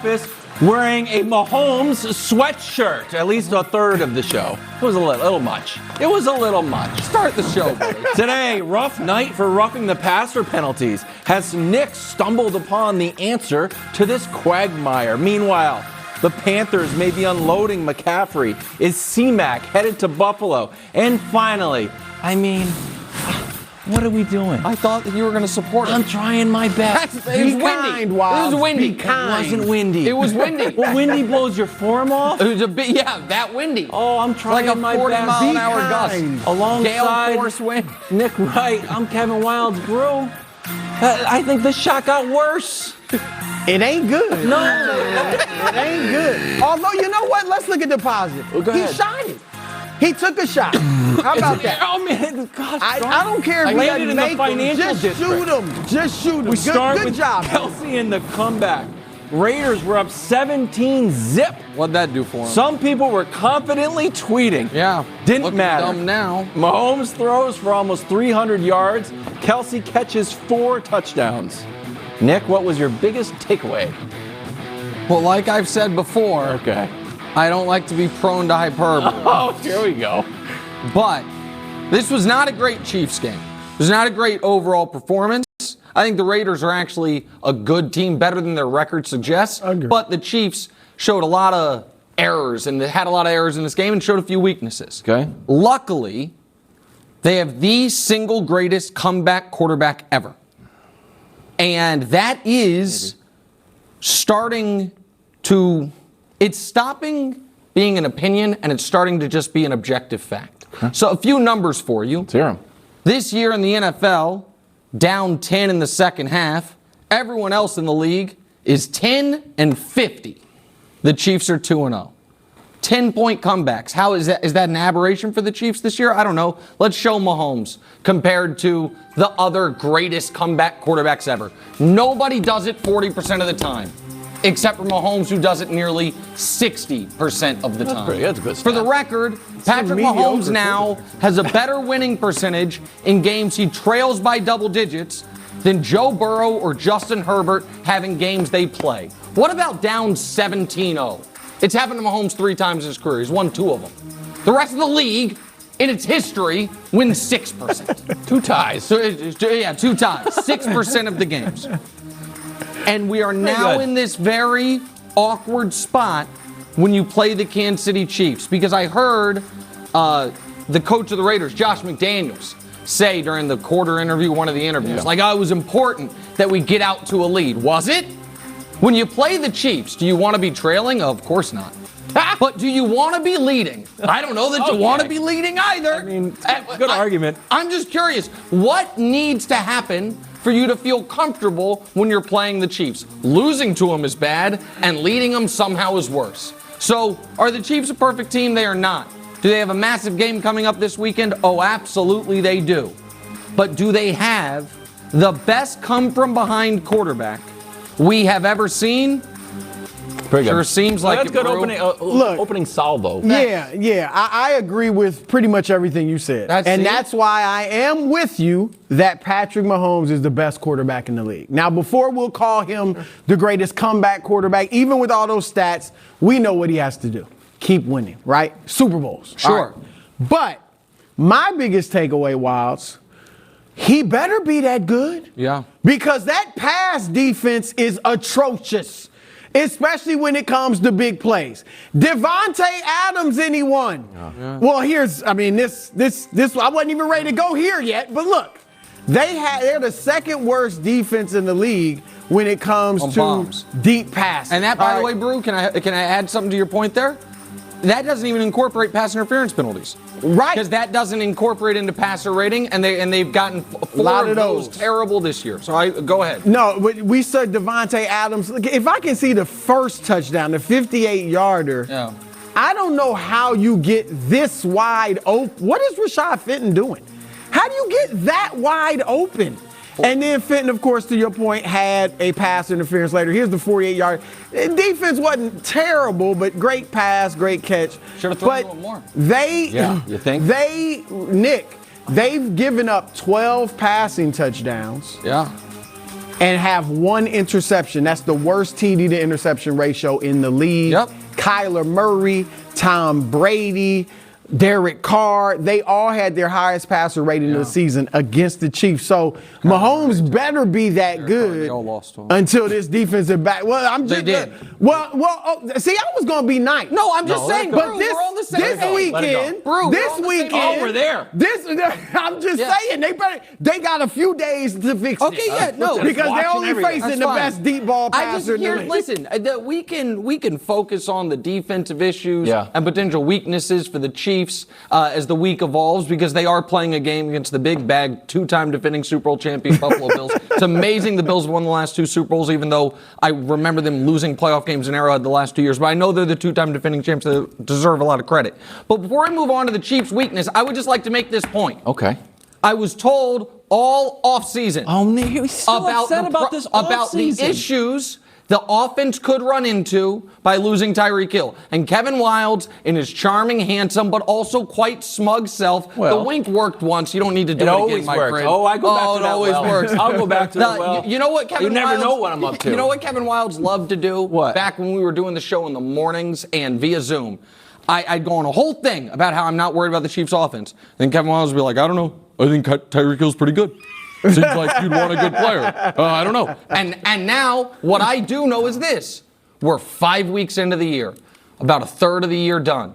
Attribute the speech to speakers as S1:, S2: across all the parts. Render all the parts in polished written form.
S1: office wearing a Mahomes sweatshirt, at least a third of the show. It was a little much. It was a little much.
S2: Start the show, buddy.
S1: Today, rough night for roughing the passer penalties. Has Nick stumbled upon the answer to this quagmire? Meanwhile, the Panthers may be unloading McCaffrey. Is C-Mac headed to Buffalo? And finally, what are we doing?
S2: I thought that you were going to support him.
S1: I'm trying my best.
S2: It was windy. It was windy.
S1: It wasn't windy.
S2: It was windy.
S1: Well, windy blows your form off?
S2: It was a bit, yeah, that windy.
S1: Oh, I'm trying
S2: like a
S1: my
S2: 40
S1: best.
S2: mile an hour gust.
S1: Alongside
S2: Gale force wind.
S1: Nick Wright, I'm Kevin Wild's brew. I think this shot got worse.
S3: It ain't good.
S1: No.
S3: It ain't good. Although, you know what? Let's look at the positive.
S1: Go ahead.
S3: He shot it. He took a shot. How about that?
S1: Oh, man. God,
S3: I don't care if
S1: I
S3: he
S1: landed
S3: doesn't
S1: in the
S3: make them.
S1: financial
S3: Just
S1: district.
S3: shoot him. Just shoot him.
S1: We start
S3: Good
S1: with
S3: job.
S1: Kelsey in the comeback. Raiders were up 17-zip.
S2: What'd that do for him?
S1: Some people were confidently tweeting.
S2: Yeah.
S1: Didn't
S2: Looking
S1: matter.
S2: dumb now.
S1: Mahomes throws for almost 300 yards. Kelsey catches 4 touchdowns. Nick, what was your biggest takeaway?
S2: Well, like I've said before,
S1: Okay.
S2: I don't like to be prone to hyperbole.
S1: Oh, here we go.
S2: But this was not a great Chiefs game. It was not a great overall performance. I think the Raiders are actually a good team, better than their record suggests. But the Chiefs showed a lot of errors and they had a lot of errors in this game and showed a few weaknesses.
S1: Okay.
S2: Luckily, they have the single greatest comeback quarterback ever. And that is starting to, it's stopping being an opinion and it's starting to just be an objective fact. So a few numbers for you.
S1: Let's hear 'em.
S2: This year in the NFL, down 10 in the second half. Everyone else in the league is 10-50. The Chiefs are 2-0. 10-point comebacks. How is that? Is that an aberration for the Chiefs this year? I don't know. Let's show Mahomes compared to the other greatest comeback quarterbacks ever. Nobody does it 40% of the time, except for Mahomes, who does it nearly 60% of the time.
S1: That's a good
S2: For the
S1: stat.
S2: record, Patrick Mahomes now has a better winning percentage in games he trails by double digits than Joe Burrow or Justin Herbert have in games they play. What about down 17-0? It's happened to Mahomes 3 times in his career. He's won 2 of them. The rest of the league, in its history, wins 6%.
S1: 2 ties.
S2: So, yeah, 2 ties. 6% of the games. And we are now in this very awkward spot when you play the Kansas City Chiefs. Because I heard the coach of the Raiders, Josh McDaniels, say during the quarter interview, one of the interviews, it was important that we get out to a lead. Was it? When you play the Chiefs, do you want to be trailing? Of course not. But do you want to be leading? I don't know that you want to be leading either.
S1: Good argument.
S2: I'm just curious. What needs to happen for you to feel comfortable when you're playing the Chiefs? Losing to them is bad, and leading them somehow is worse. So, are the Chiefs a perfect team? They are not. Do they have a massive game coming up this weekend? Oh, absolutely they do. But do they have the best come-from-behind quarterback we have ever seen?
S1: Pretty good.
S2: Sure seems like
S1: that's
S2: it,
S1: good
S2: bro.
S1: opening salvo.
S3: Yeah. I agree with pretty much everything you said. That's why I am with you that Patrick Mahomes is the best quarterback in the league. Now, before we'll call him the greatest comeback quarterback, even with all those stats, we know what he has to do. Keep winning, right? Super Bowls.
S2: Sure.
S3: Right. But my biggest takeaway, Wilds, he better be that good.
S2: Yeah.
S3: Because that pass defense is atrocious, especially when it comes to big plays. Devontae Adams, anyone? Yeah. Well, this I wasn't even ready to go here yet, but look, they're the second worst defense in the league when it comes to
S2: bombs.
S3: Deep passes.
S2: And that, by the way, Brew, can I add something to your point there? That doesn't even incorporate pass interference penalties.
S3: Right.
S2: Because that doesn't incorporate into passer rating, and they've gotten 4 of those terrible this year. So go ahead.
S3: No, we said Devontae Adams. Look, if I can see the first touchdown, the 58-yarder, I don't know how you get this wide open. What is Rashad Fenton doing? How do you get that wide open? And then Fenton, of course, to your point, had a pass interference later. Here's the 48-yard. Defense wasn't terrible, but great pass, great catch.
S2: Should have thrown a little more.
S1: You think?
S3: They've given up 12 passing touchdowns.
S2: Yeah.
S3: and have one interception. That's the worst TD to interception ratio in the league.
S2: Yep.
S3: Kyler Murray, Tom Brady, Derek Carr, they all had their highest passer rating of the season against the Chiefs. So Mahomes better be that good
S2: they all lost to him.
S3: until this defensive back. Well, I'm just
S2: They did.
S3: See, I was gonna be nice.
S2: No, I'm just saying,
S3: but
S2: Brew,
S3: this
S2: we're on the same
S3: this
S2: page.
S3: weekend,
S2: Brew, we're
S3: this
S2: on the same
S3: weekend,
S2: page.
S1: Oh, we're there.
S3: I'm just
S2: Yeah.
S3: saying they got a few days to fix
S2: Okay,
S3: it.
S2: yeah, no.
S3: because they're
S1: watching
S3: only
S1: everything.
S3: facing
S2: That's
S3: the
S2: fine.
S3: best deep ball passer in the league.
S2: Listen, we can focus on the defensive issues
S1: Yeah.
S2: and potential weaknesses for the Chiefs as the week evolves, because they are playing a game against the big bag, two-time defending Super Bowl champion Buffalo Bills. It's amazing the Bills won the last two Super Bowls, even though I remember them losing playoff games in Arrowhead the last 2 years. But I know they're the two-time defending champs that deserve a lot of credit. But before I move on to the Chiefs' weakness, I would just like to make this point.
S1: Okay.
S2: I was told all offseason
S1: We still upset about this
S2: about the
S1: offseason.
S2: issues the offense could run into by losing Tyreek Hill. And Kevin Wildes, in his charming, handsome, but also quite smug self,
S1: Well,
S2: the wink worked once. You don't need to do it,
S1: It
S2: again,
S1: always
S2: my
S1: works.
S2: friend.
S1: Oh, I go back to
S2: it
S1: that
S2: always
S1: well.
S2: works.
S1: I'll go back to that well.
S2: You know what Kevin
S1: You never
S2: Wildes-
S1: know what I'm up to.
S2: You know what Kevin Wildes loved to do?
S1: What?
S2: Back when we were doing the show in the mornings and via Zoom. I'd go on a whole thing about how I'm not worried about the Chiefs' offense. Then Kevin Wildes would be like, I don't know. I think Tyreek Hill's pretty good. Seems like you'd want a good player. I don't know. And now, what I do know is this. We're 5 weeks into the year, about a third of the year done.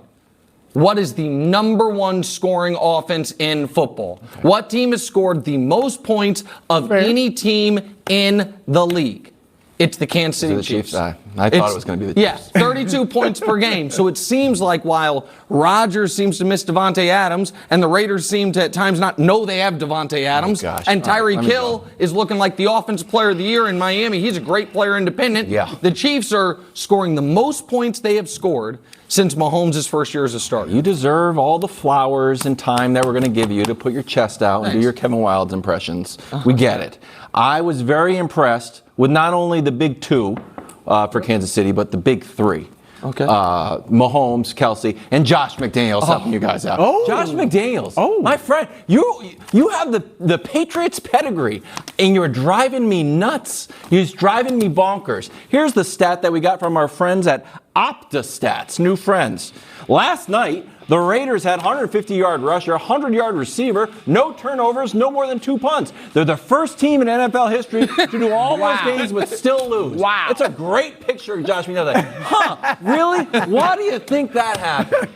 S2: What is the number one scoring offense in football? Okay. What team has scored the most points of any team in the league? It's the Kansas City Chiefs.
S1: I thought it was going to be the Chiefs.
S2: Yeah, 32 points per game. So it seems like while Rodgers seems to miss Devontae Adams and the Raiders seem to at times not know they have Devontae Adams, and Tyreek Hill is looking like the offensive player of the year in Miami. He's a great player independent.
S1: Yeah.
S2: The Chiefs are scoring the most points they have scored since Mahomes' first year as a starter.
S1: You deserve all the flowers and time that we're going to give you to put your chest out and do your Kevin Wildes impressions. We get it. I was very impressed with not only the big two for Kansas City, but the big three.
S2: Okay.
S1: Mahomes, Kelsey, and Josh McDaniels helping you guys out.
S3: Oh.
S1: Josh McDaniels.
S3: Oh.
S1: My friend, you have the Patriots pedigree, and you're driving me nuts. You're driving me bonkers. Here's the stat that we got from our friends at OptaStats, new friends. Last night, the Raiders had 150-yard rusher, 100-yard receiver, no turnovers, no more than 2 punts. They're the first team in NFL history to do all those games but still lose.
S3: Wow.
S1: It's a great picture of Josh McDaniels. Like, really? Why do you think that happened?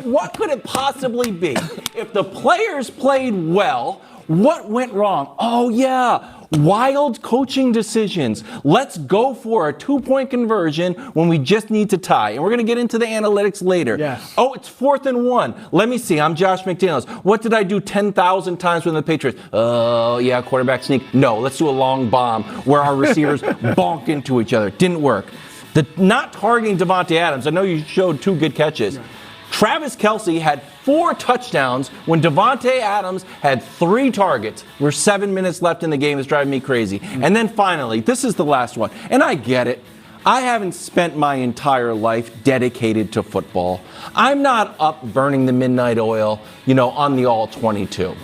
S1: What could it possibly be? If the players played well, what went wrong? Oh, yeah. Wild coaching decisions. Let's go for a 2-point conversion when we just need to tie. And we're going to get into the analytics later.
S3: Yes.
S1: Oh, it's 4th and 1. Let me see. I'm Josh McDaniels. What did I do 10,000 times with the Patriots? Oh, yeah, quarterback sneak. No, let's do a long bomb where our receivers bonk into each other. Didn't work. The not targeting Devontae Adams. I know you showed 2 good catches. Yeah. Travis Kelsey had 4 touchdowns when Devontae Adams had 3 targets. We're 7 minutes left in the game. It's driving me crazy. And then finally, this is the last one. And I get it. I haven't spent my entire life dedicated to football. I'm not up burning the midnight oil, on the all-22.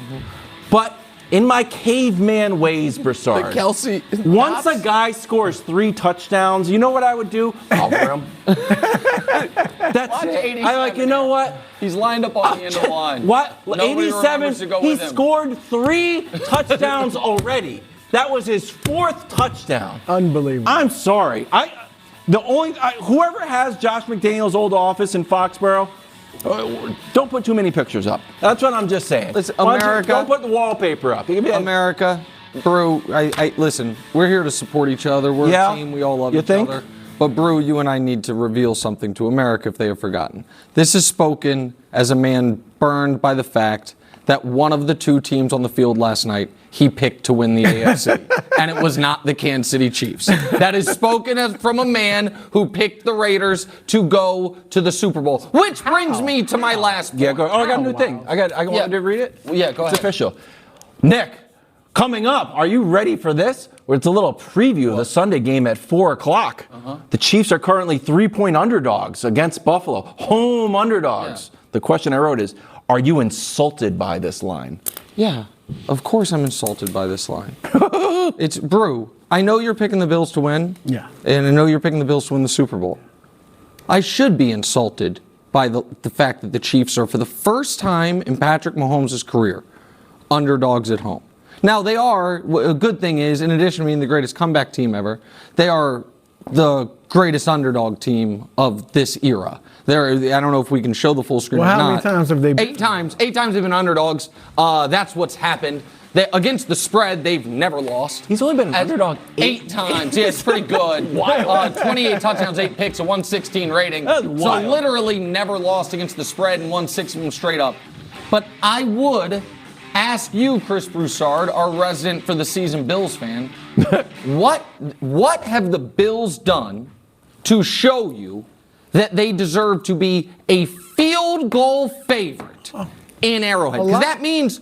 S1: But in my caveman ways, Broussard,
S2: Kelsey.
S1: once a guy scores 3 touchdowns, you know what I would do? I'll wear him. That's it. I like, you know what?
S2: He's lined up on the end of the line.
S1: What?
S2: Nobody
S1: 87,
S2: to go
S1: he
S2: with him.
S1: scored 3 touchdowns already. That was his 4th touchdown.
S3: Unbelievable.
S1: I'm sorry. Whoever has Josh McDaniels' old office in Foxborough, don't put too many pictures up. That's what I'm just saying.
S2: Listen, America.
S1: Don't put the wallpaper up.
S2: America, Brew, listen, we're here to support each other. We're a team. We all love each other. But, Brew, you and I need to reveal something to America if they have forgotten. This is spoken as a man burned by the fact that one of the 2 teams on the field last night he picked to win the AFC, and it was not the Kansas City Chiefs. That is spoken as from a man who picked the Raiders to go to the Super Bowl. Which brings me to my last point.
S1: Yeah, go. Oh, I got a new thing. I want to read it?
S2: Yeah, go ahead.
S1: It's official. Nick, coming up, are you ready for this? It's a little preview of the Sunday game at 4 o'clock. The Chiefs are currently 3-point underdogs against Buffalo. Home underdogs. Yeah. The question I wrote is, are you insulted by this line?
S2: Yeah, of course I'm insulted by this line. It's Brew. I know you're picking the Bills to win.
S3: Yeah.
S2: And I know you're picking the Bills to win the Super Bowl. I should be insulted by the fact that the Chiefs are, for the first time in Patrick Mahomes' career, underdogs at home. Now, they are, a good thing is, in addition to being the greatest comeback team ever, they are the greatest underdog team of this era. I don't know if we can show the full screen or not.
S3: How many times have they been?
S2: 8 times. 8 times they've been underdogs. That's what's happened. Against the spread, they've never lost.
S1: He's only been an underdog
S2: 8 times. Yeah, it's pretty good. 28 touchdowns, 8 picks, a 116 rating.
S1: That's
S2: so
S1: wild.
S2: literally never lost against the spread and won 6 of them straight up. But I would ask you, Chris Broussard, our resident for the season Bills fan, what have the Bills done to show you that they deserve to be a field goal favorite in Arrowhead? Because that means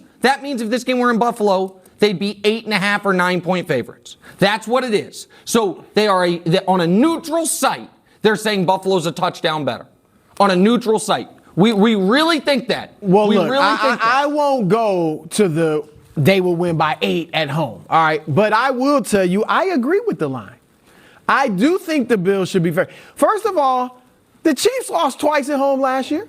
S2: if this game were in Buffalo, they'd be 8.5 or 9-point favorites. That's what it is. So they are on a neutral site. They're saying Buffalo's a touchdown better. On a neutral site. We really think that.
S3: Well,
S2: we
S3: look,
S2: really think that.
S3: I won't go to they will win by 8 at home. All right. But I will tell you, I agree with the line. I do think the Bills should be fair. First of all, the Chiefs lost twice at home last year.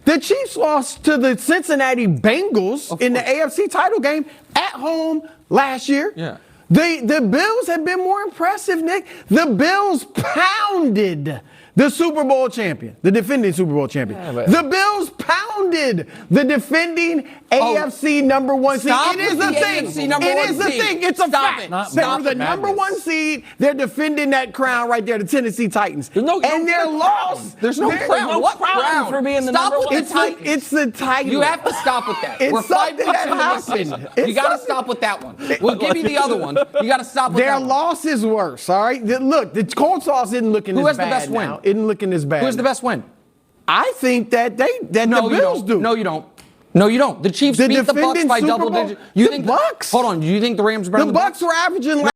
S3: The Chiefs lost to the Cincinnati Bengals in the AFC title game at home last year.
S2: Yeah.
S3: The Bills have been more impressive, Nick. The Bills pounded the Super Bowl champion, the defending Super Bowl champion.
S1: Yeah,
S3: the Bills pounded the defending AFC number 1 seed.
S2: Stop
S3: It is
S2: with
S3: the
S2: the
S3: thing.
S2: AFC number
S3: It
S2: 1
S3: is the
S2: seed.
S3: thing. It's a
S2: Stop
S3: fact.
S2: it.
S3: They
S1: Stop
S3: were the
S1: it,
S3: number
S1: madness.
S3: 1 seed. They're defending that crown right there, the Tennessee Titans.
S1: No
S3: and their loss.
S2: There's no crown.
S1: no
S2: What
S1: crown
S2: crown?
S1: for being the
S2: Stop
S1: number
S2: with
S1: one.
S2: the Titans.
S3: It's the Titans.
S2: You have to stop with that.
S3: It's
S2: We're 5
S3: something
S2: weeks
S3: that
S2: into this
S3: happened.
S2: season.
S3: It's
S2: You got to
S3: something-
S2: stop with that one. We'll give you the other one. You got to stop with
S3: Their
S2: that one.
S3: loss is worse, all right? Look, the cold sauce isn't looking
S2: Who
S3: as
S2: has the
S3: bad
S2: best
S3: now.
S2: win?
S3: Isn't looking as bad.
S2: Who has the
S3: now.
S2: best win?
S3: I think that the Bills do.
S2: No, you don't. No, you don't. The Chiefs
S3: The
S2: beat the Bucks
S3: defending
S2: by
S3: Super
S2: double
S3: Bowl-
S2: digits. You
S3: the
S2: think
S3: Bucks?
S2: Hold on. Do you think the Rams are better
S3: The
S2: than
S3: Bucks were averaging